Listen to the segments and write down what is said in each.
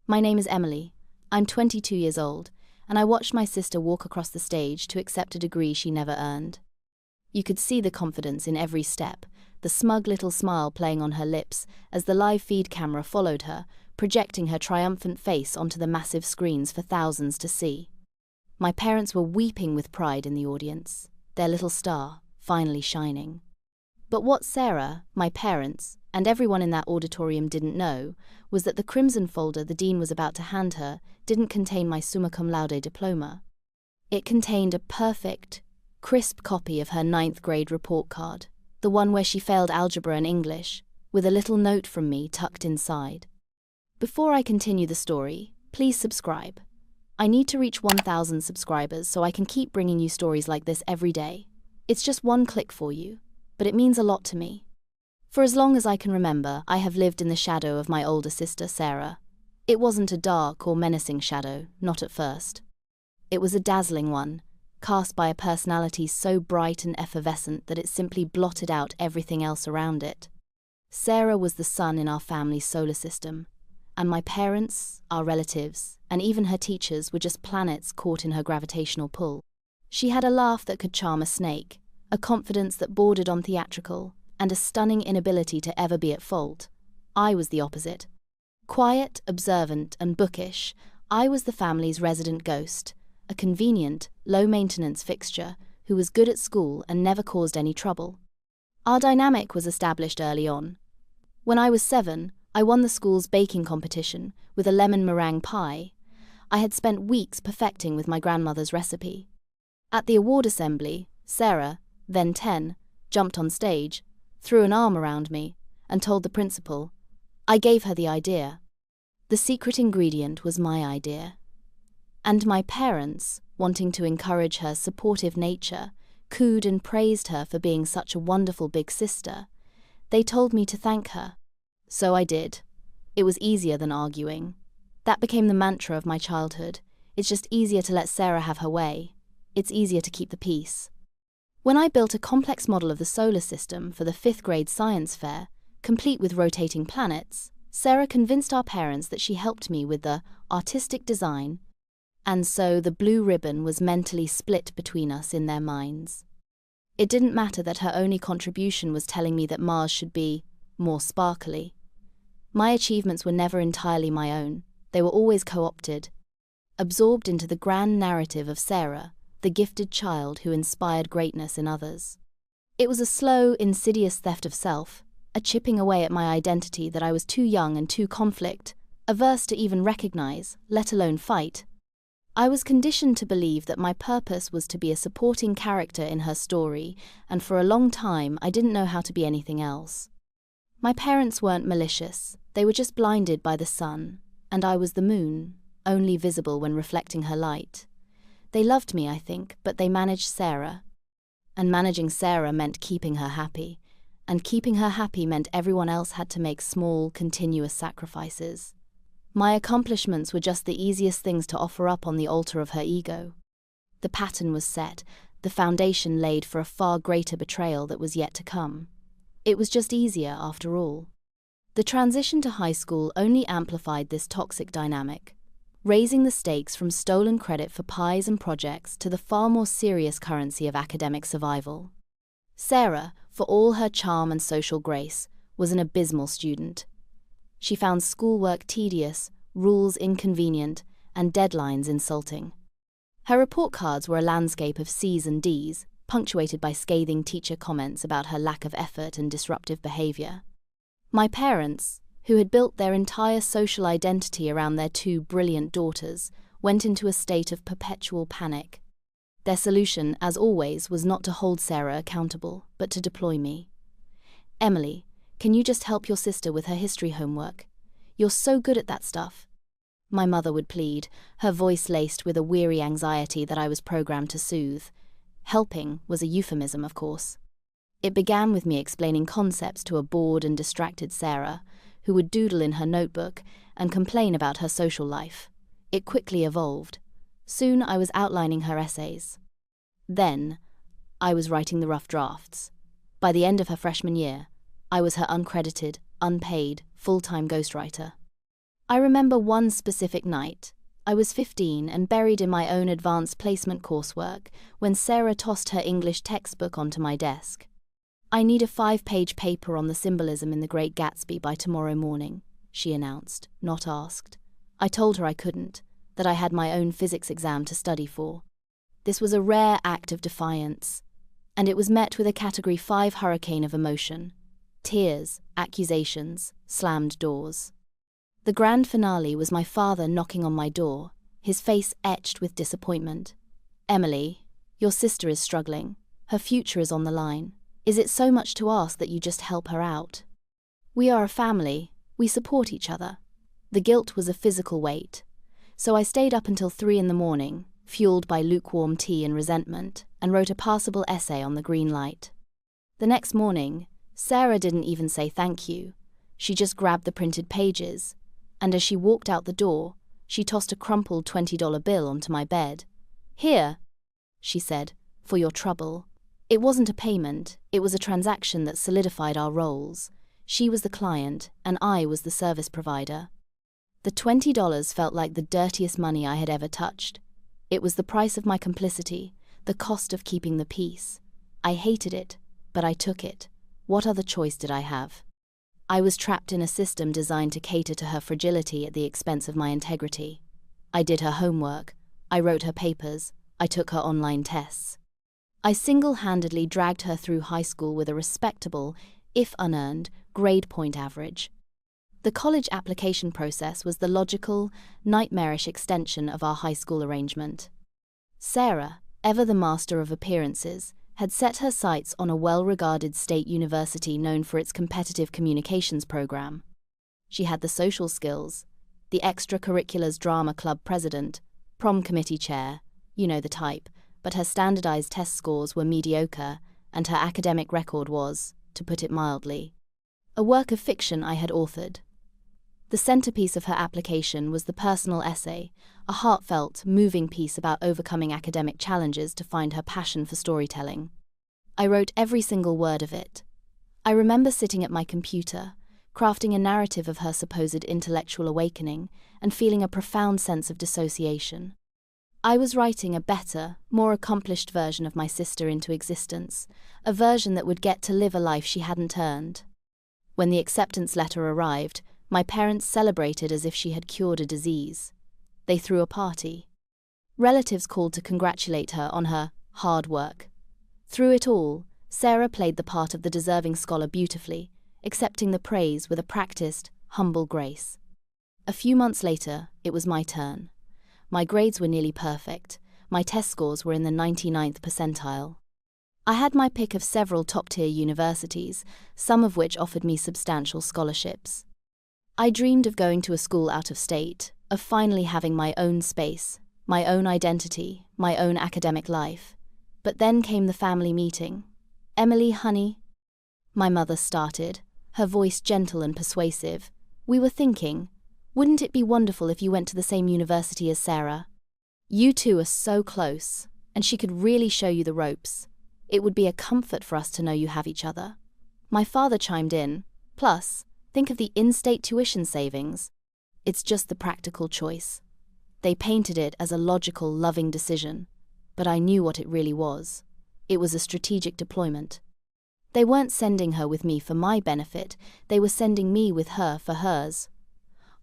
My name is Emily. I'm 22 years old, and I watched my sister walk across the stage to accept a degree she never earned. You could see the confidence in every step, the smug little smile playing on her lips as the live feed camera followed her, projecting her triumphant face onto the massive screens for thousands to see. My parents were weeping with pride in the audience, their little star finally shining. But what Sarah, my parents, and everyone in that auditorium didn't know was that the crimson folder the dean was about to hand her didn't contain my summa cum laude diploma. It contained a perfect, crisp copy of her 9th grade report card, the one where she failed algebra and English, with a little note from me tucked inside. Before I continue the story, please subscribe. I need to reach 1,000 subscribers so I can keep bringing you stories like this every day. It's just one click for you, but it means a lot to me. For as long as I can remember, I have lived in the shadow of my older sister, Sarah. It wasn't a dark or menacing shadow, not at first. It was a dazzling one, cast by a personality so bright and effervescent that it simply blotted out everything else around it. Sarah was the sun in our family's solar system, and my parents, our relatives, and even her teachers were just planets caught in her gravitational pull. She had a laugh that could charm a snake, a confidence that bordered on theatrical, and a stunning inability to ever be at fault. I was the opposite. Quiet, observant, and bookish, I was the family's resident ghost, a convenient, low-maintenance fixture who was good at school and never caused any trouble. Our dynamic was established early on. When I was 7, I won the school's baking competition with a lemon meringue pie I had spent weeks perfecting with my grandmother's recipe. At the award assembly, Sarah, then 10, jumped on stage, threw an arm around me, and told the principal. I gave her the idea. The secret ingredient was my idea. And my parents, wanting to encourage her supportive nature, cooed and praised her for being such a wonderful big sister. They told me to thank her. So I did. It was easier than arguing. That became the mantra of my childhood. It's just easier to let Sarah have her way. It's easier to keep the peace. When I built a complex model of the solar system for the 5th grade science fair, complete with rotating planets, Sarah convinced our parents that she helped me with the artistic design, and so the blue ribbon was mentally split between us in their minds. It didn't matter that her only contribution was telling me that Mars should be more sparkly. My achievements were never entirely my own. They were always co-opted, absorbed into the grand narrative of Sarah, the gifted child who inspired greatness in others. It was a slow, insidious theft of self, a chipping away at my identity that I was too young and too conflict-averse to even recognize, let alone fight. I was conditioned to believe that my purpose was to be a supporting character in her story, and for a long time I didn't know how to be anything else. My parents weren't malicious, they were just blinded by the sun, and I was the moon, only visible when reflecting her light. They loved me, I think, but they managed Sarah. And managing Sarah meant keeping her happy, and keeping her happy meant everyone else had to make small, continuous sacrifices. My accomplishments were just the easiest things to offer up on the altar of her ego. The pattern was set, the foundation laid for a far greater betrayal that was yet to come. It was just easier, after all. The transition to high school only amplified this toxic dynamic, raising the stakes from stolen credit for pies and projects to the far more serious currency of academic survival. Sarah, for all her charm and social grace, was an abysmal student. She found schoolwork tedious, rules inconvenient, and deadlines insulting. Her report cards were a landscape of C's and D's, punctuated by scathing teacher comments about her lack of effort and disruptive behavior. My parents, who had built their entire social identity around their 2 brilliant daughters, went into a state of perpetual panic. Their solution, as always, was not to hold Sarah accountable, but to deploy me. Emily, can you just help your sister with her history homework? You're so good at that stuff. My mother would plead, her voice laced with a weary anxiety that I was programmed to soothe. Helping was a euphemism, of course. It began with me explaining concepts to a bored and distracted Sarah, who would doodle in her notebook and complain about her social life. It quickly evolved. Soon I was outlining her essays. Then, I was writing the rough drafts. By the end of her freshman year, I was her uncredited, unpaid, full-time ghostwriter. I remember one specific night. I was 15 and buried in my own advanced placement coursework when Sarah tossed her English textbook onto my desk. "I need a 5-page paper on the symbolism in The Great Gatsby by tomorrow morning," she announced, not asked. I told her I couldn't, that I had my own physics exam to study for. This was a rare act of defiance, and it was met with a Category 5 hurricane of emotion. Tears, accusations, slammed doors. The grand finale was my father knocking on my door, his face etched with disappointment. "Emily, your sister is struggling. Her future is on the line. Is it so much to ask that you just help her out? We are a family. We support each other." The guilt was a physical weight. So I stayed up until 3 in the morning, fueled by lukewarm tea and resentment, and wrote a passable essay on the green light. The next morning, Sarah didn't even say thank you. She just grabbed the printed pages, and as she walked out the door, she tossed a crumpled $20 bill onto my bed. "Here," she said, "for your trouble." It wasn't a payment, it was a transaction that solidified our roles. She was the client, and I was the service provider. The $20 felt like the dirtiest money I had ever touched. It was the price of my complicity, the cost of keeping the peace. I hated it, but I took it. What other choice did I have? I was trapped in a system designed to cater to her fragility at the expense of my integrity. I did her homework, I wrote her papers, I took her online tests. I single-handedly dragged her through high school with a respectable, if unearned, grade point average. The college application process was the logical, nightmarish extension of our high school arrangement. Sarah, ever the master of appearances, had set her sights on a well-regarded state university known for its competitive communications program. She had the social skills, the extracurriculars drama club president, prom committee chair, you know the type, but her standardized test scores were mediocre, and her academic record was, to put it mildly, a work of fiction I had authored. The centerpiece of her application was the personal essay, a heartfelt, moving piece about overcoming academic challenges to find her passion for storytelling. I wrote every single word of it. I remember sitting at my computer, crafting a narrative of her supposed intellectual awakening, and feeling a profound sense of dissociation. I was writing a better, more accomplished version of my sister into existence, a version that would get to live a life she hadn't earned. When the acceptance letter arrived, my parents celebrated as if she had cured a disease. They threw a party. Relatives called to congratulate her on her hard work. Through it all, Sarah played the part of the deserving scholar beautifully, accepting the praise with a practiced, humble grace. A few months later, it was my turn. My grades were nearly perfect. My test scores were in the 99th percentile. I had my pick of several top-tier universities, some of which offered me substantial scholarships. I dreamed of going to a school out of state, of finally having my own space, my own identity, my own academic life. But then came the family meeting. "Emily, honey," my mother started, her voice gentle and persuasive. "We were thinking, wouldn't it be wonderful if you went to the same university as Sarah? You two are so close, and she could really show you the ropes. It would be a comfort for us to know you have each other." My father chimed in, "Plus, think of the in-state tuition savings. It's just the practical choice." They painted it as a logical, loving decision, but I knew what it really was. It was a strategic deployment. They weren't sending her with me for my benefit, they were sending me with her for hers.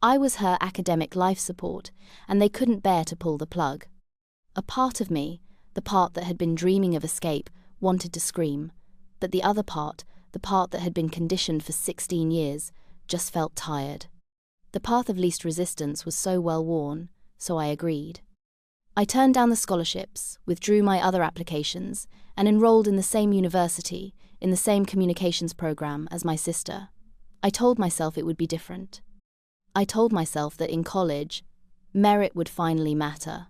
I was her academic life support, and they couldn't bear to pull the plug. A part of me, the part that had been dreaming of escape, wanted to scream, but the other part, the part that had been conditioned for 16 years, just felt tired. The path of least resistance was so well worn, so I agreed. I turned down the scholarships, withdrew my other applications, and enrolled in the same university, in the same communications program as my sister. I told myself it would be different. I told myself that in college, merit would finally matter.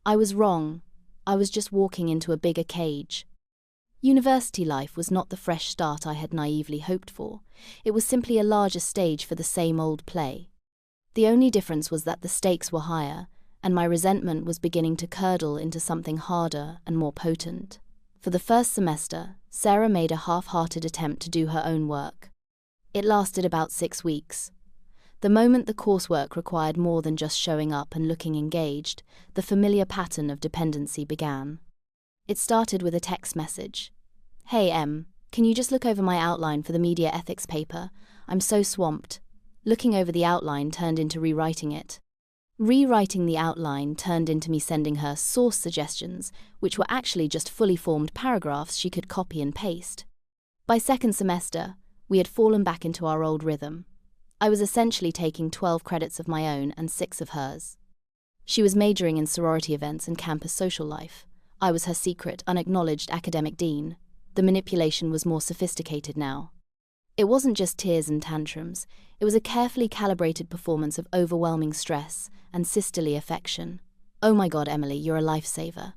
I was wrong. I was just walking into a bigger cage. University life was not the fresh start I had naively hoped for. It was simply a larger stage for the same old play. The only difference was that the stakes were higher, and my resentment was beginning to curdle into something harder and more potent. For the first semester, Sarah made a half-hearted attempt to do her own work. It lasted about 6 weeks. The moment the coursework required more than just showing up and looking engaged, the familiar pattern of dependency began. It started with a text message. "Hey Em, can you just look over my outline for the media ethics paper? I'm so swamped." Looking over the outline turned into rewriting it. Rewriting the outline turned into me sending her source suggestions, which were actually just fully formed paragraphs she could copy and paste. By second semester, we had fallen back into our old rhythm. I was essentially taking 12 credits of my own and 6 of hers. She was majoring in sorority events and campus social life. I was her secret, unacknowledged academic dean. The manipulation was more sophisticated now. It wasn't just tears and tantrums, it was a carefully calibrated performance of overwhelming stress and sisterly affection. "Oh my God, Emily, you're a lifesaver.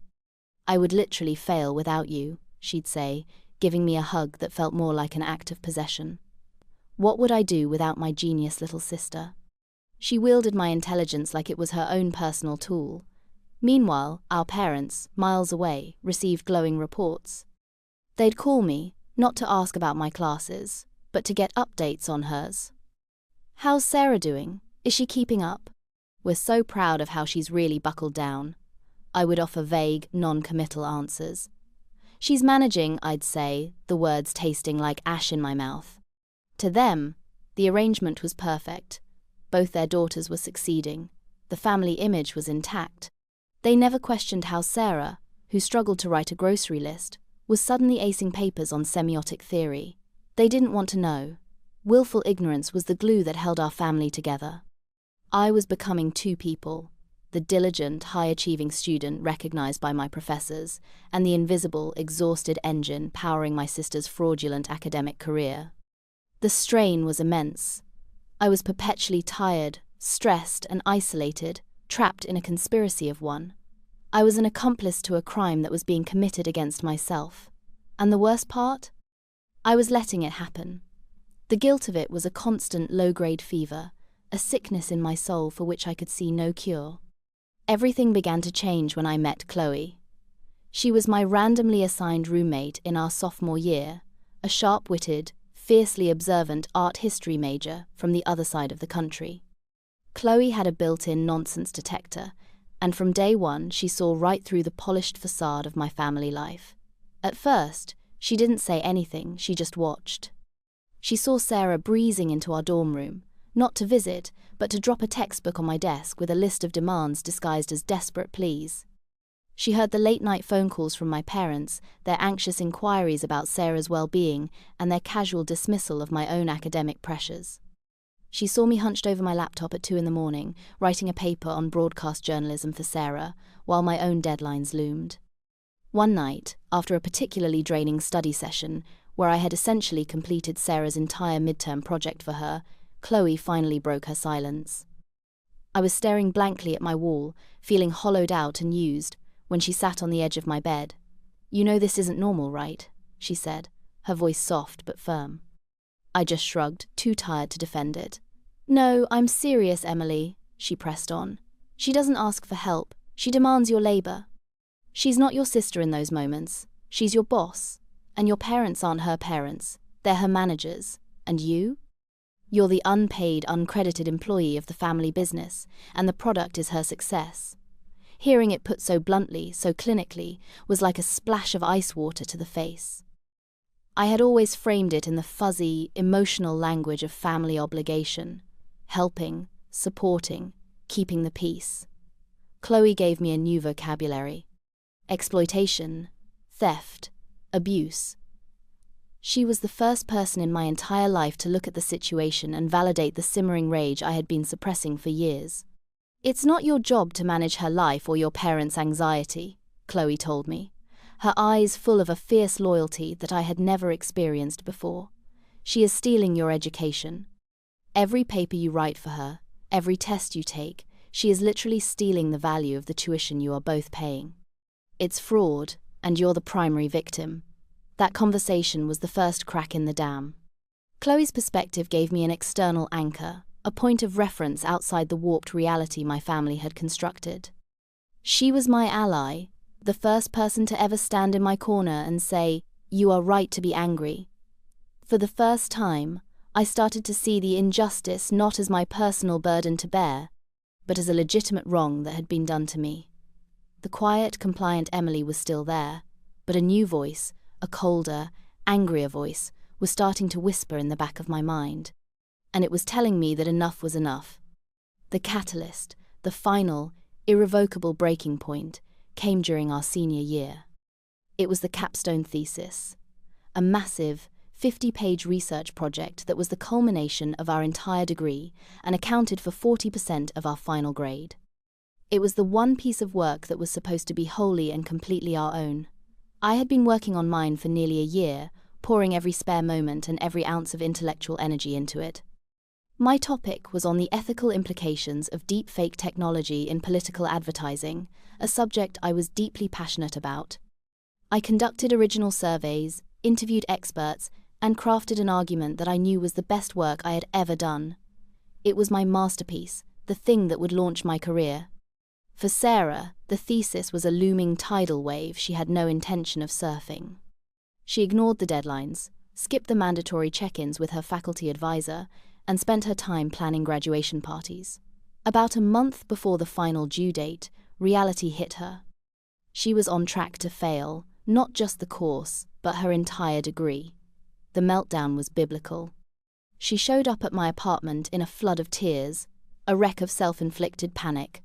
I would literally fail without you," she'd say, giving me a hug that felt more like an act of possession. What would I do without my genius little sister? She wielded my intelligence like it was her own personal tool. Meanwhile, our parents, miles away, received glowing reports. They'd call me, not to ask about my classes, but to get updates on hers. "How's Sarah doing? Is she keeping up? We're so proud of how she's really buckled down." I would offer vague, non-committal answers. "She's managing," I'd say, the words tasting like ash in my mouth. To them, the arrangement was perfect. Both their daughters were succeeding. The family image was intact. They never questioned how Sarah, who struggled to write a grocery list, was suddenly acing papers on semiotic theory. They didn't want to know. Willful ignorance was the glue that held our family together. I was becoming two people, the diligent, high-achieving student recognized by my professors, and the invisible, exhausted engine powering my sister's fraudulent academic career. The strain was immense. I was perpetually tired, stressed, and isolated, trapped in a conspiracy of one. I was an accomplice to a crime that was being committed against myself. And the worst part? I was letting it happen. The guilt of it was a constant low-grade fever, a sickness in my soul for which I could see no cure. Everything began to change when I met Chloe. She was my randomly assigned roommate in our sophomore year, a sharp-witted, fiercely observant art history major from the other side of the country. Chloe had a built-in nonsense detector, and from day one she saw right through the polished facade of my family life. At first, she didn't say anything, she just watched. She saw Sarah breezing into our dorm room, not to visit, but to drop a textbook on my desk with a list of demands disguised as desperate pleas. She heard the late-night phone calls from my parents, their anxious inquiries about Sarah's well-being, and their casual dismissal of my own academic pressures. She saw me hunched over my laptop at 2 a.m, writing a paper on broadcast journalism for Sarah, while my own deadlines loomed. One night, after a particularly draining study session, where I had essentially completed Sarah's entire midterm project for her, Chloe finally broke her silence. I was staring blankly at my wall, feeling hollowed out and used, when she sat on the edge of my bed. "You know this isn't normal, right?" she said, her voice soft but firm. I just shrugged, too tired to defend it. "No, I'm serious, Emily," she pressed on. "She doesn't ask for help, she demands your labor. She's not your sister in those moments, she's your boss. And your parents aren't her parents, they're her managers. And you? You're the unpaid, uncredited employee of the family business, and the product is her success." Hearing it put so bluntly, so clinically, was like a splash of ice water to the face. I had always framed it in the fuzzy, emotional language of family obligation, helping, supporting, keeping the peace. Chloe gave me a new vocabulary: exploitation, theft, abuse. She was the first person in my entire life to look at the situation and validate the simmering rage I had been suppressing for years. "It's not your job to manage her life or your parents' anxiety," Chloe told me, her eyes full of a fierce loyalty that I had never experienced before. "She is stealing your education. Every paper you write for her, every test you take, she is literally stealing the value of the tuition you are both paying. It's fraud, and you're the primary victim." That conversation was the first crack in the dam. Chloe's perspective gave me an external anchor, a point of reference outside the warped reality my family had constructed. She was my ally, the first person to ever stand in my corner and say, "You are right to be angry." For the first time, I started to see the injustice not as my personal burden to bear, but as a legitimate wrong that had been done to me. The quiet, compliant Emily was still there, but a new voice, a colder, angrier voice, was starting to whisper in the back of my mind. And it was telling me that enough was enough. The catalyst, the final, irrevocable breaking point, came during our senior year. It was the capstone thesis, a massive, 50-page research project that was the culmination of our entire degree and accounted for 40% of our final grade. It was the one piece of work that was supposed to be wholly and completely our own. I had been working on mine for nearly a year, pouring every spare moment and every ounce of intellectual energy into it. My topic was on the ethical implications of deepfake technology in political advertising, a subject I was deeply passionate about. I conducted original surveys, interviewed experts, and crafted an argument that I knew was the best work I had ever done. It was my masterpiece, the thing that would launch my career. For Sarah, the thesis was a looming tidal wave she had no intention of surfing. She ignored the deadlines, skipped the mandatory check-ins with her faculty advisor, and spent her time planning graduation parties. About a month before the final due date, reality hit her. She was on track to fail, not just the course, but her entire degree. The meltdown was biblical. She showed up at my apartment in a flood of tears, a wreck of self-inflicted panic.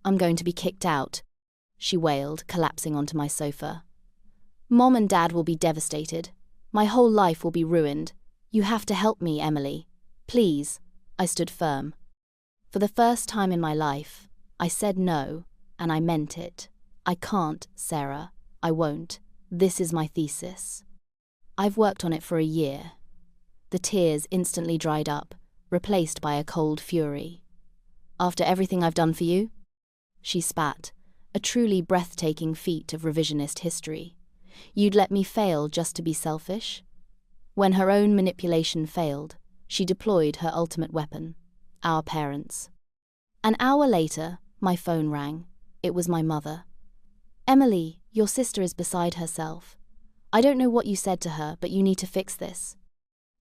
"I'm going to be kicked out," she wailed, collapsing onto my sofa. "Mom and Dad will be devastated. My whole life will be ruined. You have to help me, Emily. Please." I stood firm. For the first time in my life, I said no, and I meant it. "I can't, Sarah. I won't. This is my thesis. I've worked on it for a year." The tears instantly dried up, replaced by a cold fury. "After everything I've done for you?" She spat, a truly breathtaking feat of revisionist history. "You'd let me fail just to be selfish?" When her own manipulation failed, she deployed her ultimate weapon, our parents. An hour later, my phone rang. It was my mother. "Emily, your sister is beside herself. I don't know what you said to her, but you need to fix this.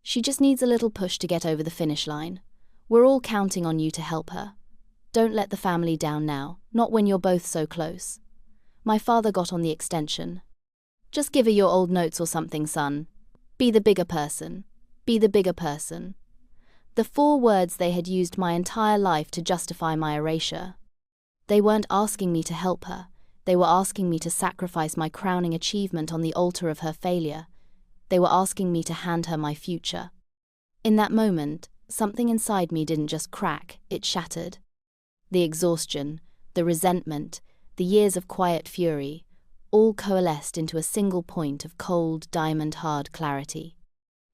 She just needs a little push to get over the finish line. We're all counting on you to help her. Don't let the family down now, not when you're both so close." My father got on the extension. "Just give her your old notes or something, son. Be the bigger person. Be the bigger person." The 4 words they had used my entire life to justify my erasure. They weren't asking me to help her. They were asking me to sacrifice my crowning achievement on the altar of her failure. They were asking me to hand her my future. In that moment, something inside me didn't just crack, it shattered. The exhaustion, the resentment, the years of quiet fury, all coalesced into a single point of cold, diamond-hard clarity.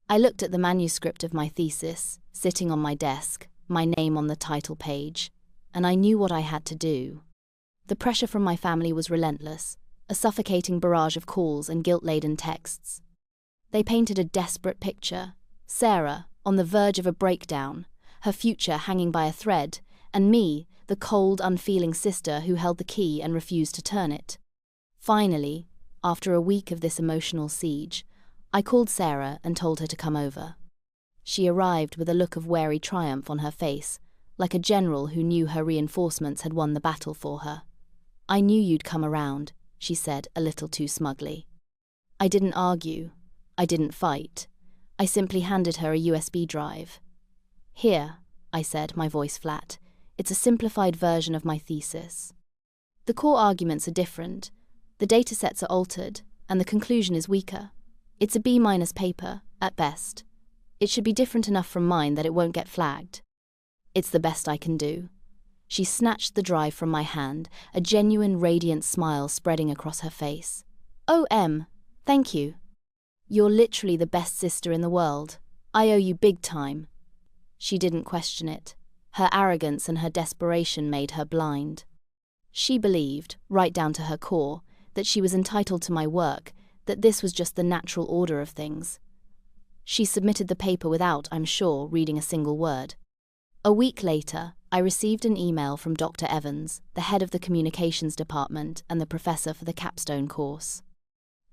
I looked at the manuscript of my thesis, sitting on my desk, my name on the title page, and I knew what I had to do. The pressure from my family was relentless, a suffocating barrage of calls and guilt-laden texts. They painted a desperate picture: Sarah, on the verge of a breakdown, her future hanging by a thread, and me, the cold, unfeeling sister who held the key and refused to turn it. Finally, after a week of this emotional siege, I called Sarah and told her to come over. She arrived with a look of wary triumph on her face, like a general who knew her reinforcements had won the battle for her. "I knew you'd come around," she said a little too smugly. I didn't argue. I didn't fight. I simply handed her a USB drive. "Here," I said, my voice flat. "It's a simplified version of my thesis. The core arguments are different, the datasets are altered, and the conclusion is weaker. It's a B- paper, at best. It should be different enough from mine that it won't get flagged. It's the best I can do." She snatched the drive from my hand, a genuine radiant smile spreading across her face. "Oh, Em, thank you. You're literally the best sister in the world. I owe you big time." She didn't question it. Her arrogance and her desperation made her blind. She believed, right down to her core, that she was entitled to my work, that this was just the natural order of things. She submitted the paper without, I'm sure, reading a single word. A week later, I received an email from Dr. Evans, the head of the communications department and the professor for the capstone course.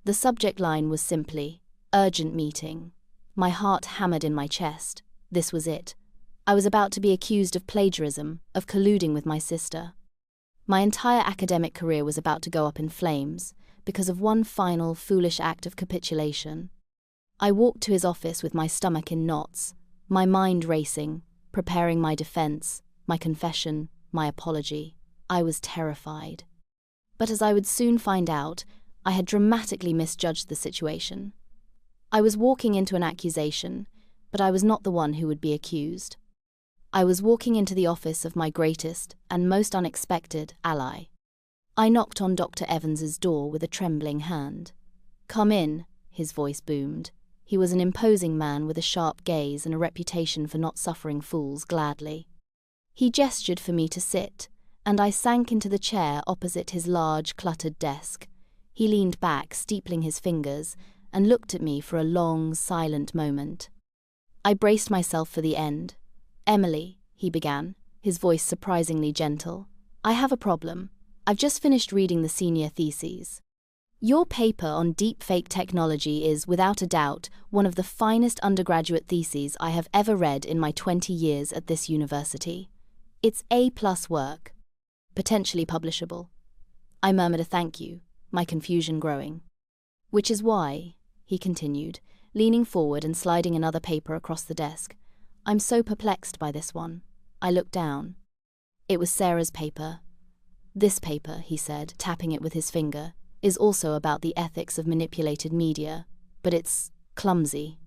The subject line was simply, "Urgent meeting." My heart hammered in my chest. This was it. I was about to be accused of plagiarism, of colluding with my sister. My entire academic career was about to go up in flames because of one final, foolish act of capitulation. I walked to his office with my stomach in knots, my mind racing, preparing my defense, my confession, my apology. I was terrified. But as I would soon find out, I had dramatically misjudged the situation. I was walking into an accusation, but I was not the one who would be accused. I was walking into the office of my greatest and most unexpected ally. I knocked on Dr. Evans's door with a trembling hand. "Come in," his voice boomed. He was an imposing man with a sharp gaze and a reputation for not suffering fools gladly. He gestured for me to sit, and I sank into the chair opposite his large, cluttered desk. He leaned back, steepling his fingers, and looked at me for a long, silent moment. I braced myself for the end. "Emily," he began, his voice surprisingly gentle, "I have a problem. I've just finished reading the senior theses. Your paper on deepfake technology is, without a doubt, one of the finest undergraduate theses I have ever read in my 20 years at this university. It's A+ work, potentially publishable." I murmured a thank you, my confusion growing. "Which is why," he continued, leaning forward and sliding another paper across the desk, "I'm so perplexed by this one." I looked down. It was Sarah's paper. "This paper," he said, tapping it with his finger, "is also about the ethics of manipulated media, but it's clumsy.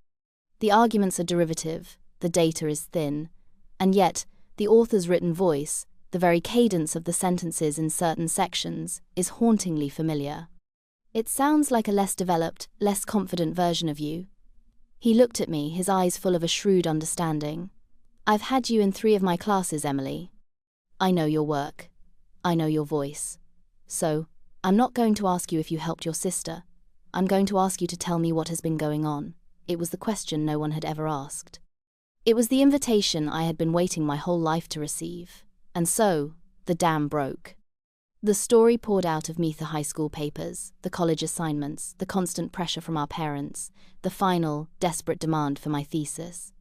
The arguments are derivative, the data is thin, and yet the author's written voice, the very cadence of the sentences in certain sections, is hauntingly familiar. It sounds like a less developed, less confident version of you." He looked at me, his eyes full of a shrewd understanding. "I've had you in 3 of my classes, Emily. I know your work. I know your voice. So, I'm not going to ask you if you helped your sister. I'm going to ask you to tell me what has been going on." It was the question no one had ever asked. It was the invitation I had been waiting my whole life to receive. And so, the dam broke. The story poured out of me: the high school papers, the college assignments, the constant pressure from our parents, the final, desperate demand for my thesis.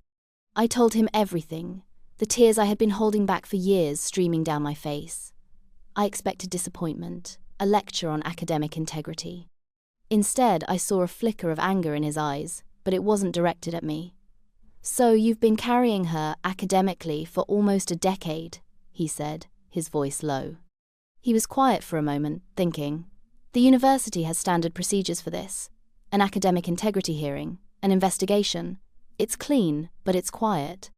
I told him everything, the tears I had been holding back for years streaming down my face. I expected disappointment, a lecture on academic integrity. Instead, I saw a flicker of anger in his eyes, but it wasn't directed at me. "So you've been carrying her academically for almost a decade," he said, his voice low. He was quiet for a moment, thinking. "The university has standard procedures for this. An academic integrity hearing, an investigation. It's clean, but it's quiet.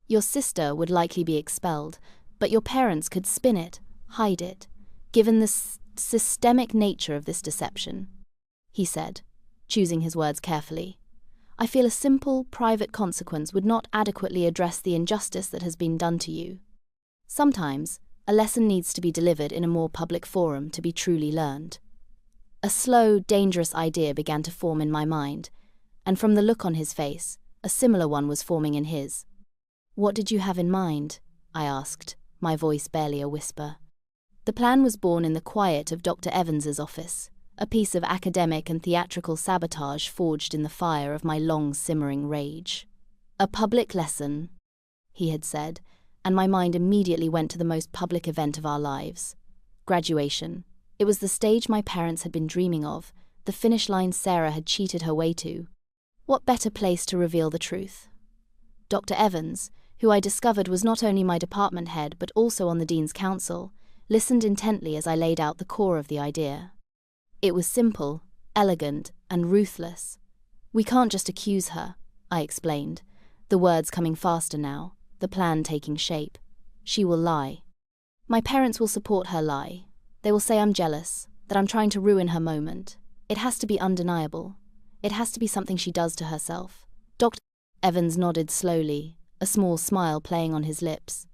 Your sister would likely be expelled, but your parents could spin it, hide it, given the systemic nature of this deception," he said, choosing his words carefully. "I feel a simple, private consequence would not adequately address the injustice that has been done to you. Sometimes, a lesson needs to be delivered in a more public forum to be truly learned." A slow, dangerous idea began to form in my mind, and from the look on his face, a similar one was forming in his. "What did you have in mind?" I asked, my voice barely a whisper. The plan was born in the quiet of Dr. Evans's office, a piece of academic and theatrical sabotage forged in the fire of my long-simmering rage. "A public lesson," he had said, and my mind immediately went to the most public event of our lives. Graduation. It was the stage my parents had been dreaming of, the finish line Sarah had cheated her way to. What better place to reveal the truth? Dr. Evans, who I discovered was not only my department head but also on the Dean's Council, listened intently as I laid out the core of the idea. It was simple, elegant, and ruthless. "We can't just accuse her," I explained, the words coming faster now, the plan taking shape. "She will lie. My parents will support her lie. They will say I'm jealous, that I'm trying to ruin her moment. It has to be undeniable. It has to be something she does to herself." Dr. Evans nodded slowly, a small smile playing on his lips.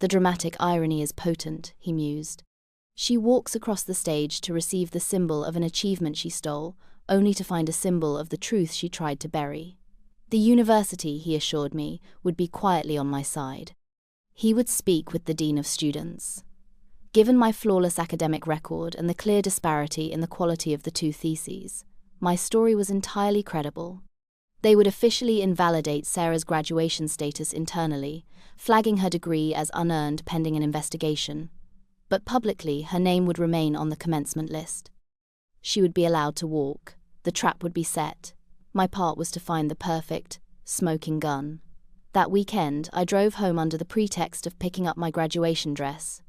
"The dramatic irony is potent," he mused. "She walks across the stage to receive the symbol of an achievement she stole, only to find a symbol of the truth she tried to bury. The university," he assured me, "would be quietly on my side. He would speak with the Dean of Students." Given my flawless academic record and the clear disparity in the quality of the 2 theses, my story was entirely credible. They would officially invalidate Sarah's graduation status internally, flagging her degree as unearned pending an investigation. But publicly, her name would remain on the commencement list. She would be allowed to walk. The trap would be set. My part was to find the perfect, smoking gun. That weekend, I drove home under the pretext of picking up my graduation dress.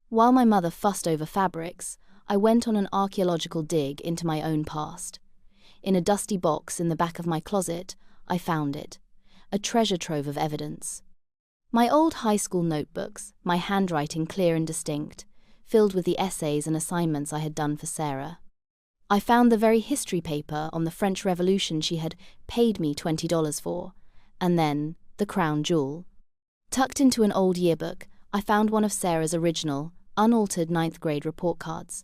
While my mother fussed over fabrics, I went on an archaeological dig into my own past. In a dusty box in the back of my closet, I found it, a treasure trove of evidence. My old high school notebooks, my handwriting clear and distinct, filled with the essays and assignments I had done for Sarah. I found the very history paper on the French Revolution she had paid me $20 for, and then the crown jewel. Tucked into an old yearbook, I found one of Sarah's original, unaltered 9th grade report cards.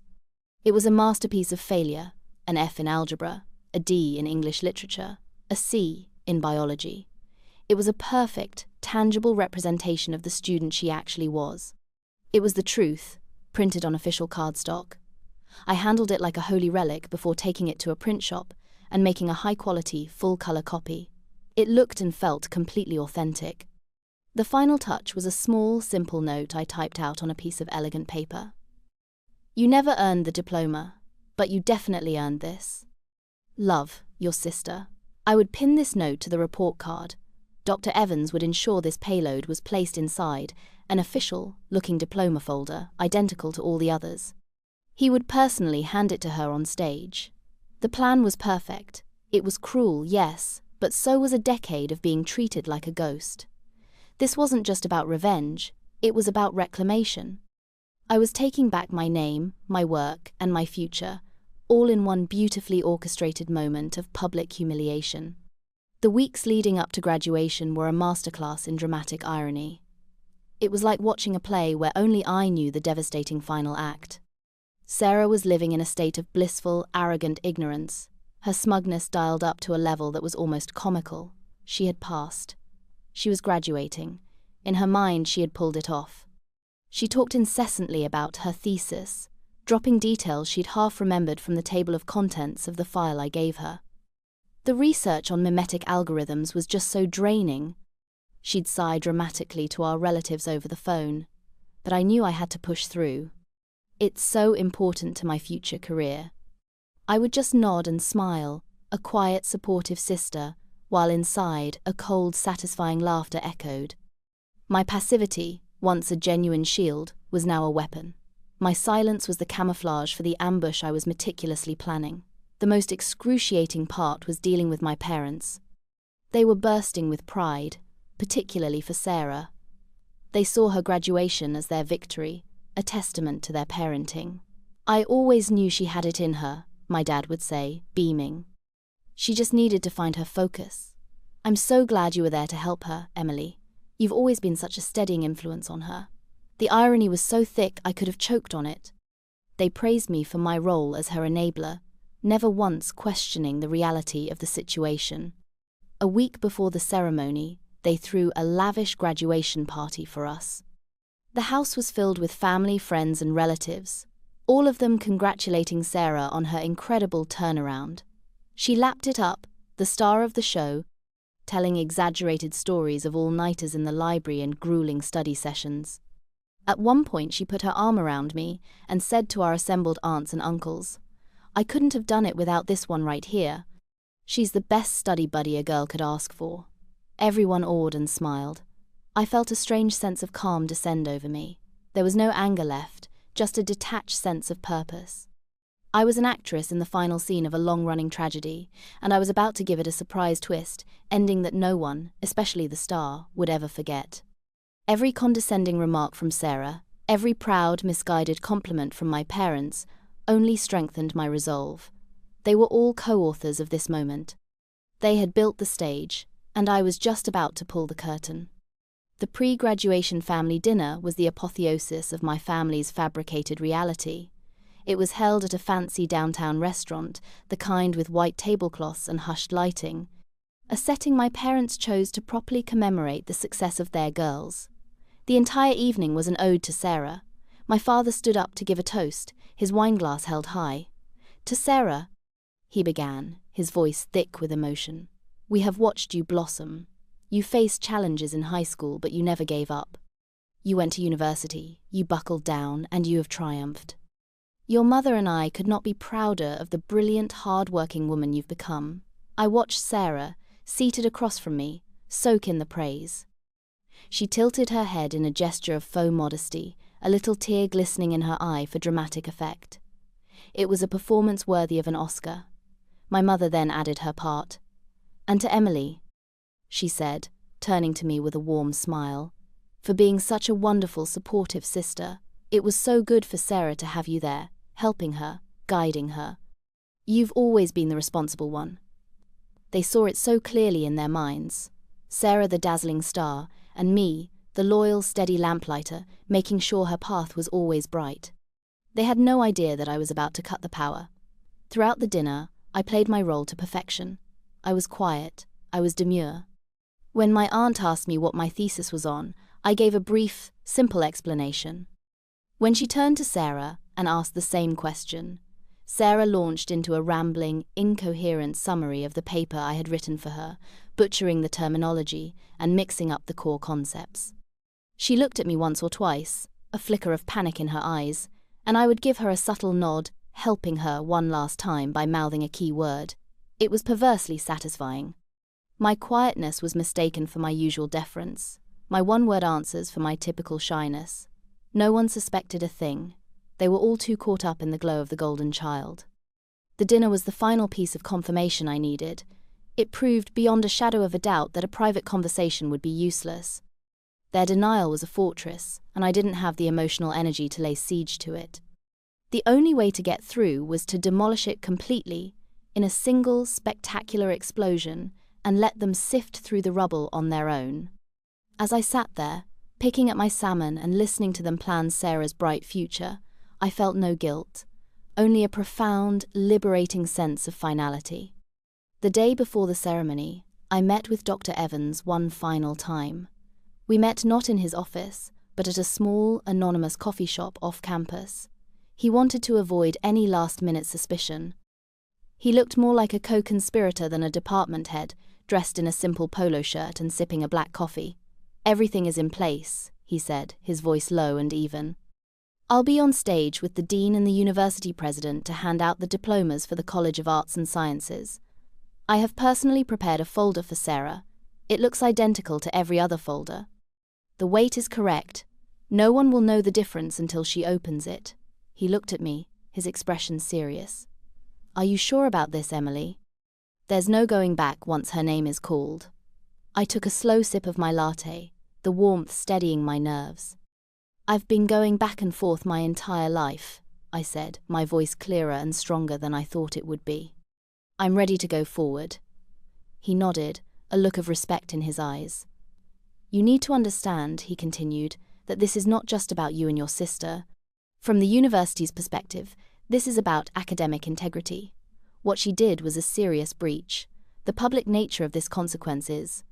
It was a masterpiece of failure, an F in algebra, a D in English literature, a C in biology. It was a perfect, tangible representation of the student she actually was. It was the truth, printed on official cardstock. I handled it like a holy relic before taking it to a print shop and making a high-quality, full-color copy. It looked and felt completely authentic. The final touch was a small, simple note I typed out on a piece of elegant paper. You never earned the diploma, but you definitely earned this. Love, your sister. I would pin this note to the report card. Dr. Evans would ensure this payload was placed inside an official-looking diploma folder, identical to all the others. He would personally hand it to her on stage. The plan was perfect. It was cruel, yes, but so was a decade of being treated like a ghost. This wasn't just about revenge, it was about reclamation. I was taking back my name, my work, and my future, all in one beautifully orchestrated moment of public humiliation. The weeks leading up to graduation were a masterclass in dramatic irony. It was like watching a play where only I knew the devastating final act. Sarah was living in a state of blissful, arrogant ignorance, her smugness dialed up to a level that was almost comical. She had passed. She was graduating. In her mind, she had pulled it off. She talked incessantly about her thesis, dropping details she'd half remembered from the table of contents of the file I gave her. The research on mimetic algorithms was just so draining. She'd sigh dramatically to our relatives over the phone, but I knew I had to push through. It's so important to my future career. I would just nod and smile, a quiet, supportive sister, while inside a cold, satisfying laughter echoed. My passivity, once a genuine shield, was now a weapon. My silence was the camouflage for the ambush I was meticulously planning. The most excruciating part was dealing with my parents. They were bursting with pride, particularly for Sarah. They saw her graduation as their victory, a testament to their parenting. I always knew she had it in her, my dad would say, beaming. She just needed to find her focus. I'm so glad you were there to help her, Emily. You've always been such a steadying influence on her. The irony was so thick I could have choked on it. They praised me for my role as her enabler, never once questioning the reality of the situation. A week before the ceremony, they threw a lavish graduation party for us. The house was filled with family, friends, and relatives, all of them congratulating Sarah on her incredible turnaround. She lapped it up, the star of the show, telling exaggerated stories of all-nighters in the library and grueling study sessions. At one point, she put her arm around me and said to our assembled aunts and uncles, "I couldn't have done it without this one right here. She's the best study buddy a girl could ask for." Everyone awed and smiled. I felt a strange sense of calm descend over me. There was no anger left, just a detached sense of purpose. I was an actress in the final scene of a long-running tragedy, and I was about to give it a surprise twist, ending that no one, especially the star, would ever forget. Every condescending remark from Sarah, every proud, misguided compliment from my parents, only strengthened my resolve. They were all co-authors of this moment. They had built the stage, and I was just about to pull the curtain. The pre-graduation family dinner was the apotheosis of my family's fabricated reality. It was held at a fancy downtown restaurant, the kind with white tablecloths and hushed lighting, a setting my parents chose to properly commemorate the success of their girls. The entire evening was an ode to Sarah. My father stood up to give a toast, his wineglass held high. "To Sarah," he began, his voice thick with emotion. We have watched you blossom. You faced challenges in high school, but you never gave up. You went to university, you buckled down, and you have triumphed. Your mother and I could not be prouder of the brilliant, hard-working woman you've become. I watched Sarah, seated across from me, soak in the praise. She tilted her head in a gesture of faux modesty, a little tear glistening in her eye for dramatic effect. It was a performance worthy of an Oscar. My mother then added her part. "And to Emily," she said, turning to me with a warm smile, "for being such a wonderful, supportive sister. It was so good for Sarah to have you there, helping her, guiding her. You've always been the responsible one." They saw it so clearly in their minds. Sarah the dazzling star, and me, the loyal, steady lamplighter, making sure her path was always bright. They had no idea that I was about to cut the power. Throughout the dinner, I played my role to perfection. I was quiet, I was demure. When my aunt asked me what my thesis was on, I gave a brief, simple explanation. When she turned to Sarah and asked the same question, Sarah launched into a rambling, incoherent summary of the paper I had written for her, butchering the terminology and mixing up the core concepts. She looked at me once or twice, a flicker of panic in her eyes, and I would give her a subtle nod, helping her one last time by mouthing a key word. It was perversely satisfying. My quietness was mistaken for my usual deference, my one-word answers for my typical shyness. No one suspected a thing. They were all too caught up in the glow of the golden child. The dinner was the final piece of confirmation I needed. It proved beyond a shadow of a doubt that a private conversation would be useless. Their denial was a fortress, and I didn't have the emotional energy to lay siege to it. The only way to get through was to demolish it completely, in a single, spectacular explosion, and let them sift through the rubble on their own. As I sat there, picking at my salmon and listening to them plan Sarah's bright future, I felt no guilt, only a profound, liberating sense of finality. The day before the ceremony, I met with Dr. Evans one final time. We met not in his office, but at a small, anonymous coffee shop off campus. He wanted to avoid any last-minute suspicion. He looked more like a co-conspirator than a department head, dressed in a simple polo shirt and sipping a black coffee. "Everything is in place," he said, his voice low and even. "I'll be on stage with the dean and the university president to hand out the diplomas for the College of Arts and Sciences. I have personally prepared a folder for Sarah. It looks identical to every other folder. The weight is correct. No one will know the difference until she opens it." He looked at me, his expression serious. "Are you sure about this, Emily? There's no going back once her name is called." I took a slow sip of my latte, the warmth steadying my nerves. "I've been going back and forth my entire life," I said, my voice clearer and stronger than I thought it would be. "I'm ready to go forward." He nodded, a look of respect in his eyes. "You need to understand," he continued, "that this is not just about you and your sister. From the university's perspective, this is about academic integrity. What she did was a serious breach. The public nature of this consequence is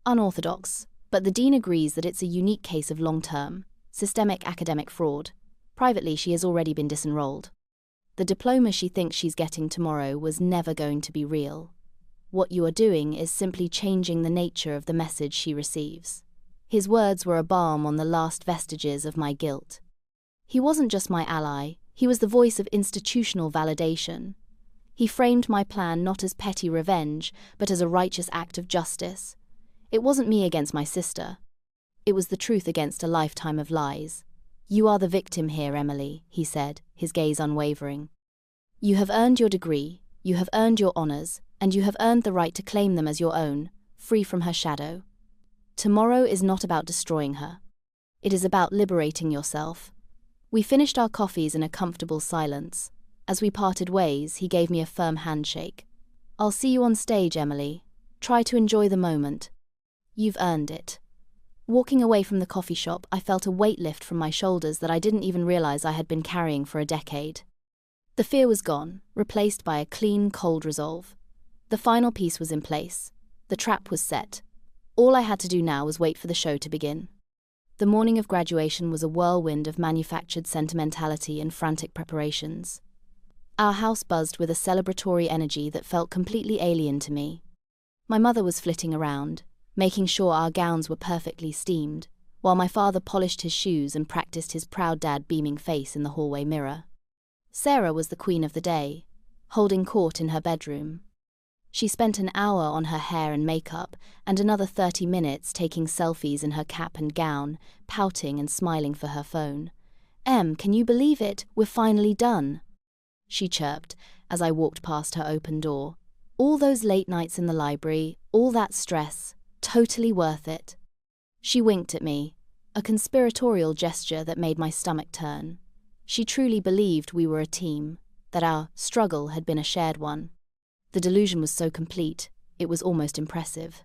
unorthodox, but the dean agrees that it's a unique case of long-term, systemic academic fraud. Privately, she has already been disenrolled. The diploma she thinks she's getting tomorrow was never going to be real. What you are doing is simply changing the nature of the message she receives." His words were a balm on the last vestiges of my guilt. He wasn't just my ally, he was the voice of institutional validation. He framed my plan not as petty revenge, but as a righteous act of justice. It wasn't me against my sister. It was the truth against a lifetime of lies. "You are the victim here, Emily," he said, his gaze unwavering. "You have earned your degree, you have earned your honors, and you have earned the right to claim them as your own, free from her shadow. Tomorrow is not about destroying her. It is about liberating yourself." We finished our coffees in a comfortable silence. As we parted ways, he gave me a firm handshake. "I'll see you on stage, Emily. Try to enjoy the moment. You've earned it." Walking away from the coffee shop, I felt a weight lift from my shoulders that I didn't even realize I had been carrying for a decade. The fear was gone, replaced by a clean, cold resolve. The final piece was in place. The trap was set. All I had to do now was wait for the show to begin. The morning of graduation was a whirlwind of manufactured sentimentality and frantic preparations. Our house buzzed with a celebratory energy that felt completely alien to me. My mother was flitting around, making sure our gowns were perfectly steamed, while my father polished his shoes and practiced his proud dad beaming face in the hallway mirror. Sarah was the queen of the day, holding court in her bedroom. She spent an hour on her hair and makeup, and another 30 minutes taking selfies in her cap and gown, pouting and smiling for her phone. Can you believe it? We're finally done," she chirped as I walked past her open door. "All those late nights in the library, all that stress, totally worth it." She winked at me, a conspiratorial gesture that made my stomach turn. She truly believed we were a team, that our struggle had been a shared one. The delusion was so complete, it was almost impressive.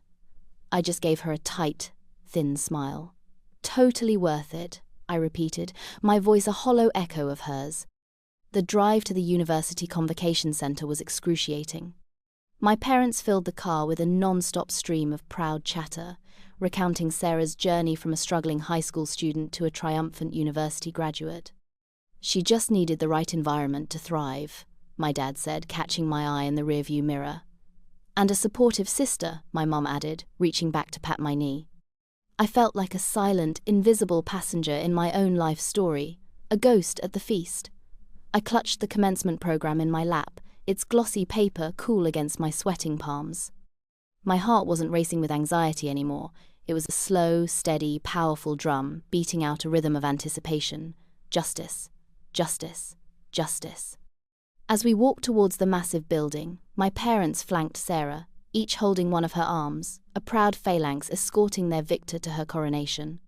I just gave her a tight, thin smile. "Totally worth it," I repeated, my voice a hollow echo of hers. The drive to the university convocation center was excruciating. My parents filled the car with a non-stop stream of proud chatter, recounting Sarah's journey from a struggling high school student to a triumphant university graduate. "She just needed the right environment to thrive," my dad said, catching my eye in the rearview mirror. "And a supportive sister," my mom added, reaching back to pat my knee. I felt like a silent, invisible passenger in my own life story, a ghost at the feast. I clutched the commencement program in my lap, its glossy paper cool against my sweating palms. My heart wasn't racing with anxiety anymore. It was a slow, steady, powerful drum beating out a rhythm of anticipation. Justice, justice, justice. As we walked towards the massive building, my parents flanked Sarah, each holding one of her arms, a proud phalanx escorting their victor to her coronation.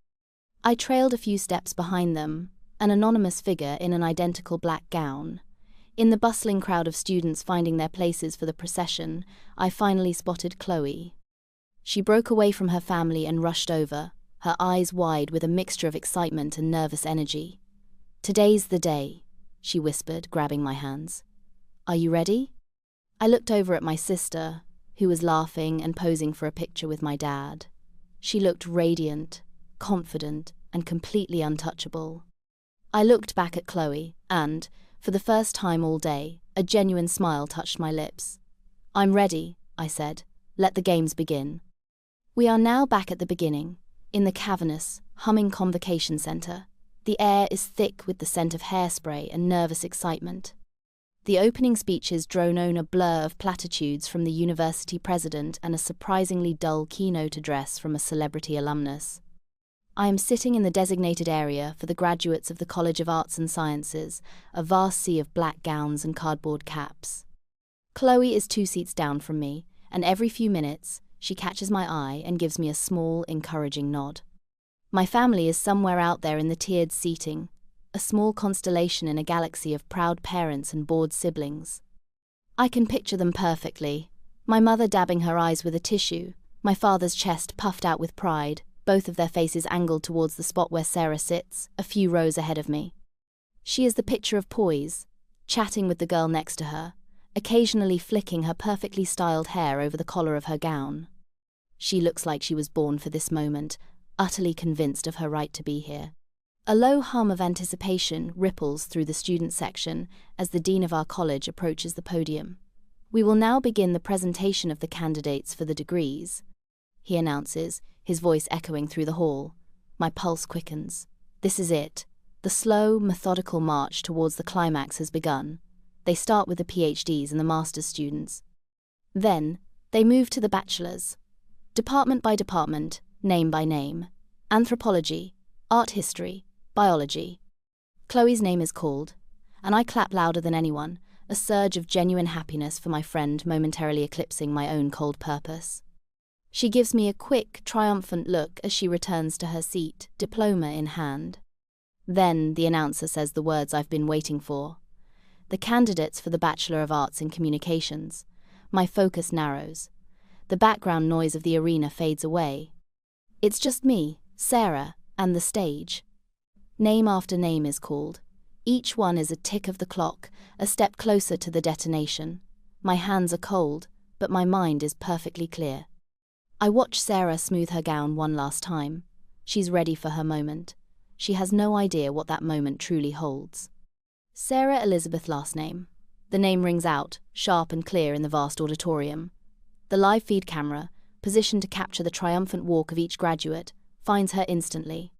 I trailed a few steps behind them, an anonymous figure in an identical black gown. In the bustling crowd of students finding their places for the procession, I finally spotted Chloe. She broke away from her family and rushed over, her eyes wide with a mixture of excitement and nervous energy. "Today's the day," she whispered, grabbing my hands. "Are you ready?" I looked over at my sister, who was laughing and posing for a picture with my dad. She looked radiant, confident, and completely untouchable. I looked back at Chloe, and, for the first time all day, a genuine smile touched my lips. "I'm ready," I said. "Let the games begin." We are now back at the beginning, in the cavernous, humming convocation center. The air is thick with the scent of hairspray and nervous excitement. The opening speeches drone on a blur of platitudes from the university president and a surprisingly dull keynote address from a celebrity alumnus. I am sitting in the designated area for the graduates of the College of Arts and Sciences, a vast sea of black gowns and cardboard caps. Chloe is 2 seats down from me, and every few minutes, she catches my eye and gives me a small, encouraging nod. My family is somewhere out there in the tiered seating, a small constellation in a galaxy of proud parents and bored siblings. I can picture them perfectly, my mother dabbing her eyes with a tissue, my father's chest puffed out with pride, both of their faces angled towards the spot where Sarah sits, a few rows ahead of me. She is the picture of poise, chatting with the girl next to her, occasionally flicking her perfectly styled hair over the collar of her gown. She looks like she was born for this moment, utterly convinced of her right to be here. A low hum of anticipation ripples through the student section as the dean of our college approaches the podium. "We will now begin the presentation of the candidates for the degrees," he announces, his voice echoing through the hall. My pulse quickens. This is it. The slow, methodical march towards the climax has begun. They start with the PhDs and the master's students. Then, they move to the bachelors. Department by department, name by name. Anthropology, art history, biology. Chloe's name is called, and I clap louder than anyone, a surge of genuine happiness for my friend momentarily eclipsing my own cold purpose. She gives me a quick, triumphant look as she returns to her seat, diploma in hand. Then the announcer says the words I've been waiting for. The candidates for the Bachelor of Arts in Communications. My focus narrows. The background noise of the arena fades away. It's just me, Sarah, and the stage. Name after name is called. Each one is a tick of the clock, a step closer to the detonation. My hands are cold, but my mind is perfectly clear. I watch Sarah smooth her gown one last time. She's ready for her moment. She has no idea what that moment truly holds. Sarah Elizabeth last name. The name rings out, sharp and clear in the vast auditorium. The live feed camera, positioned to capture the triumphant walk of each graduate, finds her instantly.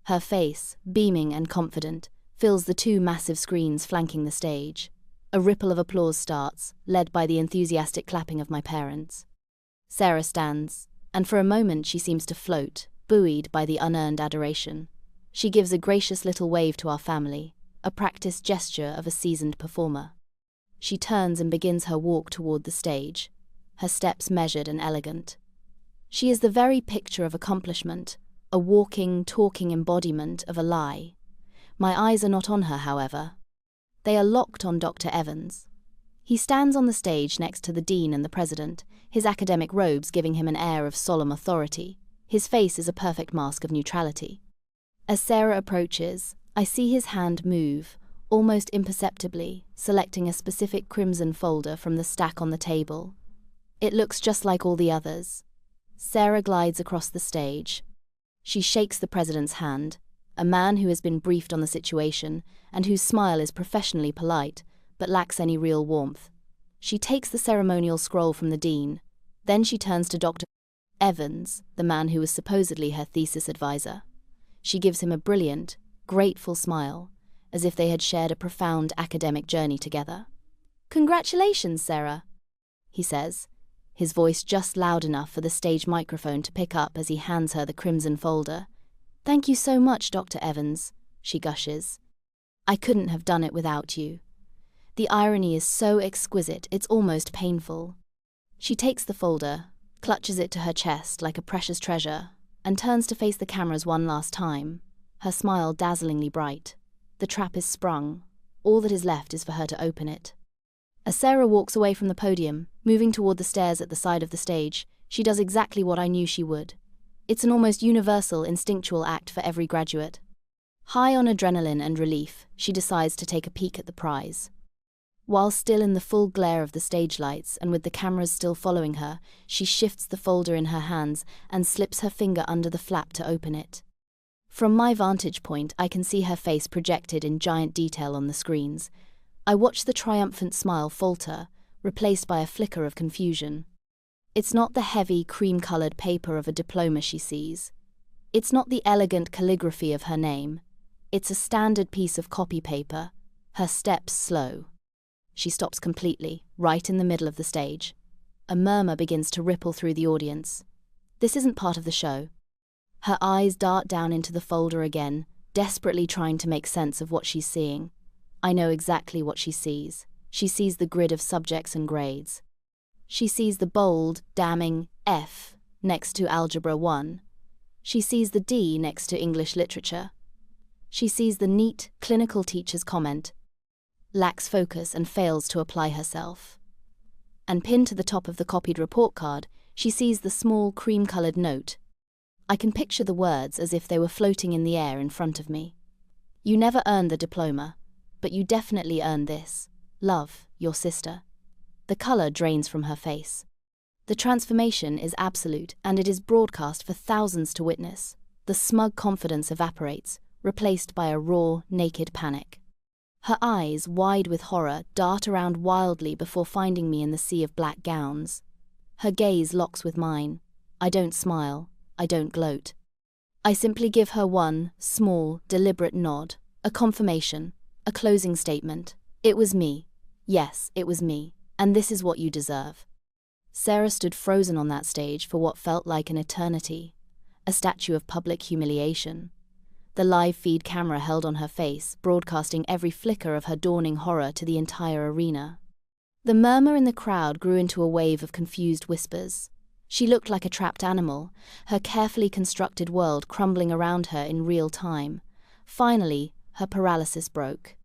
Her face, beaming and confident, fills the two massive screens flanking the stage. A ripple of applause starts, led by the enthusiastic clapping of my parents. Sarah stands, and for a moment she seems to float, buoyed by the unearned adoration. She gives a gracious little wave to our family, a practiced gesture of a seasoned performer. She turns and begins her walk toward the stage, her steps measured and elegant. She is the very picture of accomplishment, a walking, talking embodiment of a lie. My eyes are not on her, however. They are locked on Dr. Evans. He stands on the stage next to the dean and the president, his academic robes giving him an air of solemn authority. His face is a perfect mask of neutrality. As Sarah approaches, I see his hand move, almost imperceptibly, selecting a specific crimson folder from the stack on the table. It looks just like all the others. Sarah glides across the stage. She shakes the president's hand, a man who has been briefed on the situation and whose smile is professionally polite but lacks any real warmth. She takes the ceremonial scroll from the dean. Then she turns to Dr. Evans, the man who was supposedly her thesis advisor. She gives him a brilliant, grateful smile, as if they had shared a profound academic journey together. "Congratulations, Sarah," he says, his voice just loud enough for the stage microphone to pick up as he hands her the crimson folder. "Thank you so much, Dr. Evans," she gushes. "I couldn't have done it without you." The irony is so exquisite, it's almost painful. She takes the folder, clutches it to her chest like a precious treasure, and turns to face the cameras one last time, her smile dazzlingly bright. The trap is sprung. All that is left is for her to open it. As Sarah walks away from the podium, moving toward the stairs at the side of the stage, she does exactly what I knew she would. It's an almost universal, instinctual act for every graduate. High on adrenaline and relief, she decides to take a peek at the prize. While still in the full glare of the stage lights and with the cameras still following her, she shifts the folder in her hands and slips her finger under the flap to open it. From my vantage point, I can see her face projected in giant detail on the screens. I watch the triumphant smile falter, replaced by a flicker of confusion. It's not the heavy, cream-colored paper of a diploma she sees. It's not the elegant calligraphy of her name. It's a standard piece of copy paper, her steps slow. She stops completely, right in the middle of the stage. A murmur begins to ripple through the audience. This isn't part of the show. Her eyes dart down into the folder again, desperately trying to make sense of what she's seeing. I know exactly what she sees. She sees the grid of subjects and grades. She sees the bold, damning F next to Algebra 1. She sees the D next to English Literature. She sees the neat, clinical teacher's comment, lacks focus and fails to apply herself. And pinned to the top of the copied report card, she sees the small, cream-colored note. I can picture the words as if they were floating in the air in front of me. "You never earned the diploma, but you definitely earned this. Love, your sister." The color drains from her face. The transformation is absolute, and it is broadcast for thousands to witness. The smug confidence evaporates, replaced by a raw, naked panic. Her eyes, wide with horror, dart around wildly before finding me in the sea of black gowns. Her gaze locks with mine. I don't smile. I don't gloat. I simply give her one small, deliberate nod, a confirmation, a closing statement. It was me. Yes, it was me. And this is what you deserve. Sarah stood frozen on that stage for what felt like an eternity, a statue of public humiliation. The live feed camera held on her face, broadcasting every flicker of her dawning horror to the entire arena. The murmur in the crowd grew into a wave of confused whispers. She looked like a trapped animal, her carefully constructed world crumbling around her in real time. Finally, her paralysis broke.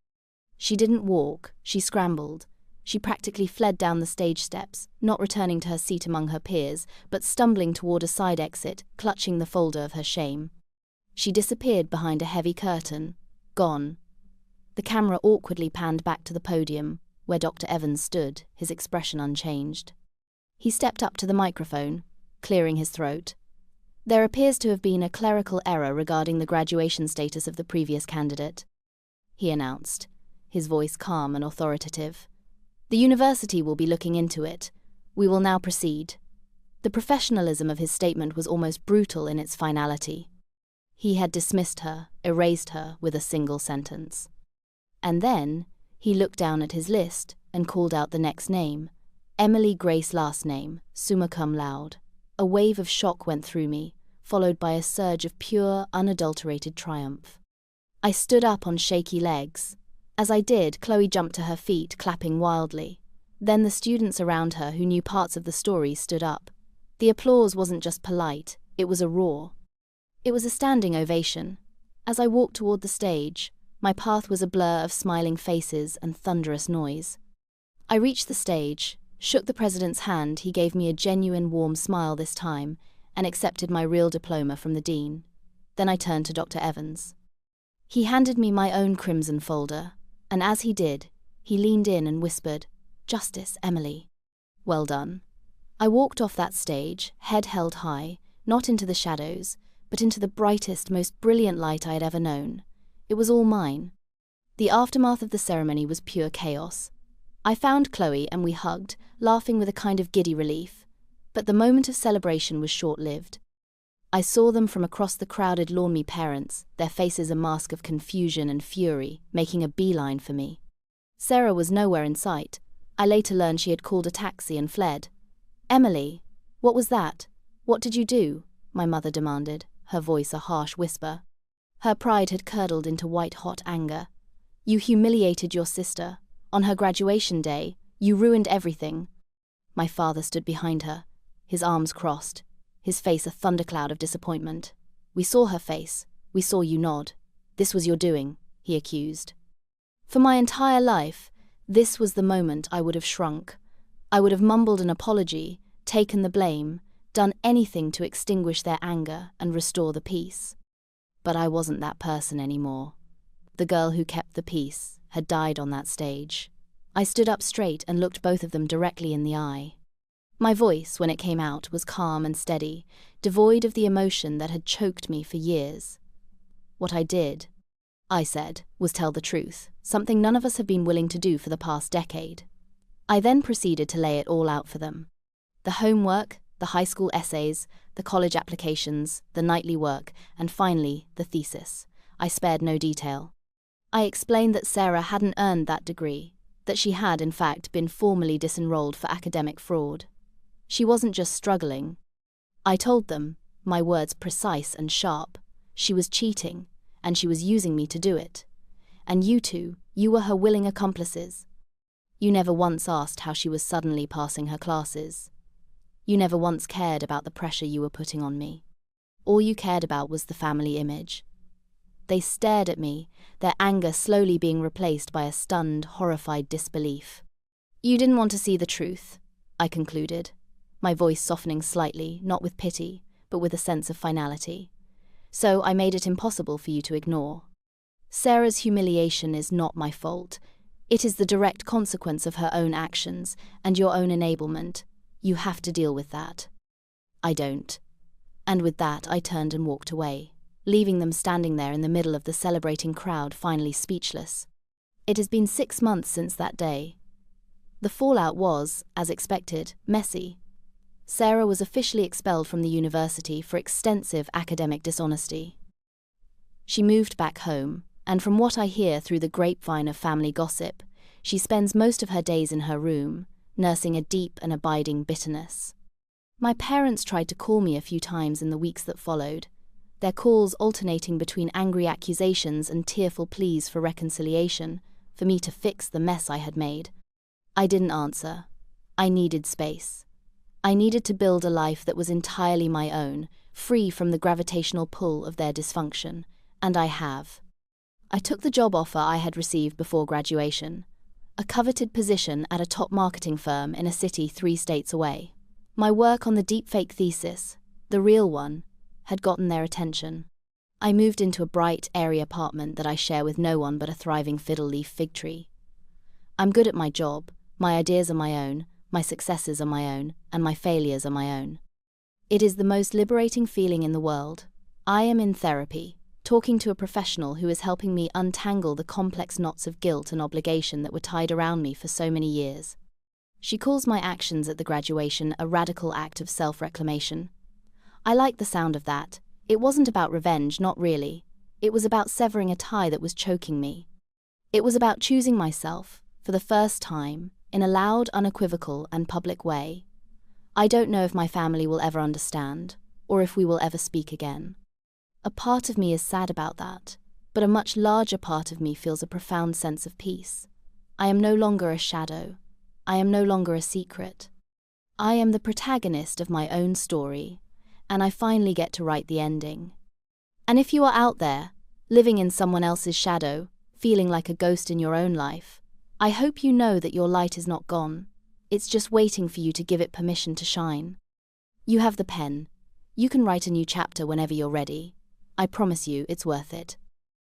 She didn't walk, she scrambled. She practically fled down the stage steps, not returning to her seat among her peers, but stumbling toward a side exit, clutching the folder of her shame. She disappeared behind a heavy curtain, gone. The camera awkwardly panned back to the podium, where Dr. Evans stood, his expression unchanged. He stepped up to the microphone, clearing his throat. "There appears to have been a clerical error regarding the graduation status of the previous candidate," he announced, his voice calm and authoritative. "The university will be looking into it. We will now proceed. The professionalism of his statement was almost brutal in its finality. He had dismissed her, erased her with a single sentence. And then, he looked down at his list and called out the next name, Emily Grace last name, summa cum laude. A wave of shock went through me, followed by a surge of pure, unadulterated triumph. I stood up on shaky legs. As I did, Chloe jumped to her feet, clapping wildly. Then the students around her who knew parts of the story stood up. The applause wasn't just polite, it was a roar. It was a standing ovation. As I walked toward the stage, my path was a blur of smiling faces and thunderous noise. I reached the stage, shook the president's hand. He gave me a genuine warm smile this time, and accepted my real diploma from the dean. Then I turned to Dr. Evans. He handed me my own crimson folder, and as he did, he leaned in and whispered, "Justice, Emily." Well done. I walked off that stage, head held high, not into the shadows, but into the brightest, most brilliant light I had ever known. It was all mine. The aftermath of the ceremony was pure chaos. I found Chloe and we hugged, laughing with a kind of giddy relief. But the moment of celebration was short-lived. I saw them from across the crowded lawn, parents, their faces a mask of confusion and fury, making a beeline for me. Sarah was nowhere in sight. I later learned she had called a taxi and fled. "Emily, what was that? What did you do?" my mother demanded, her voice a harsh whisper. Her pride had curdled into white-hot anger. "You humiliated your sister. On her graduation day, you ruined everything." My father stood behind her, his arms crossed, his face a thundercloud of disappointment. "We saw her face. We saw you nod. This was your doing," he accused. For my entire life, this was the moment I would have shrunk. I would have mumbled an apology, taken the blame, done anything to extinguish their anger and restore the peace. But I wasn't that person anymore. The girl who kept the peace had died on that stage. I stood up straight and looked both of them directly in the eye. My voice, when it came out, was calm and steady, devoid of the emotion that had choked me for years. What I did, I said, was tell the truth, something none of us have been willing to do for the past decade. I then proceeded to lay it all out for them. The homework, the high school essays, the college applications, the nightly work, and finally, the thesis. I spared no detail. I explained that Sarah hadn't earned that degree, that she had, in fact, been formally disenrolled for academic fraud. She wasn't just struggling. I told them, my words precise and sharp, she was cheating, and she was using me to do it. And you two, you were her willing accomplices. You never once asked how she was suddenly passing her classes. You never once cared about the pressure you were putting on me. All you cared about was the family image. They stared at me, their anger slowly being replaced by a stunned, horrified disbelief. "You didn't want to see the truth," I concluded, my voice softening slightly, not with pity, but with a sense of finality. "So I made it impossible for you to ignore. Sarah's humiliation is not my fault. It is the direct consequence of her own actions and your own enablement. You have to deal with that." "I don't." And with that, I turned and walked away, leaving them standing there in the middle of the celebrating crowd, finally speechless. It has been 6 months since that day. The fallout was, as expected, messy. Sarah was officially expelled from the university for extensive academic dishonesty. She moved back home, and from what I hear through the grapevine of family gossip, she spends most of her days in her room, nursing a deep and abiding bitterness. My parents tried to call me a few times in the weeks that followed, their calls alternating between angry accusations and tearful pleas for reconciliation, for me to fix the mess I had made. I didn't answer. I needed space. I needed to build a life that was entirely my own, free from the gravitational pull of their dysfunction, and I have. I took the job offer I had received before graduation, a coveted position at a top marketing firm in a city 3 states away. My work on the deepfake thesis, the real one, had gotten their attention. I moved into a bright, airy apartment that I share with no one but a thriving fiddle-leaf fig tree. I'm good at my job, my ideas are my own, my successes are my own, and my failures are my own. It is the most liberating feeling in the world. I am in therapy, talking to a professional who is helping me untangle the complex knots of guilt and obligation that were tied around me for so many years. She calls my actions at the graduation a radical act of self-reclamation. I like the sound of that. It wasn't about revenge, not really. It was about severing a tie that was choking me. It was about choosing myself, for the first time, in a loud, unequivocal, and public way. I don't know if my family will ever understand, or if we will ever speak again. A part of me is sad about that, but a much larger part of me feels a profound sense of peace. I am no longer a shadow. I am no longer a secret. I am the protagonist of my own story, and I finally get to write the ending. And if you are out there, living in someone else's shadow, feeling like a ghost in your own life, I hope you know that your light is not gone. It's just waiting for you to give it permission to shine. You have the pen. You can write a new chapter whenever you're ready. I promise you, it's worth it.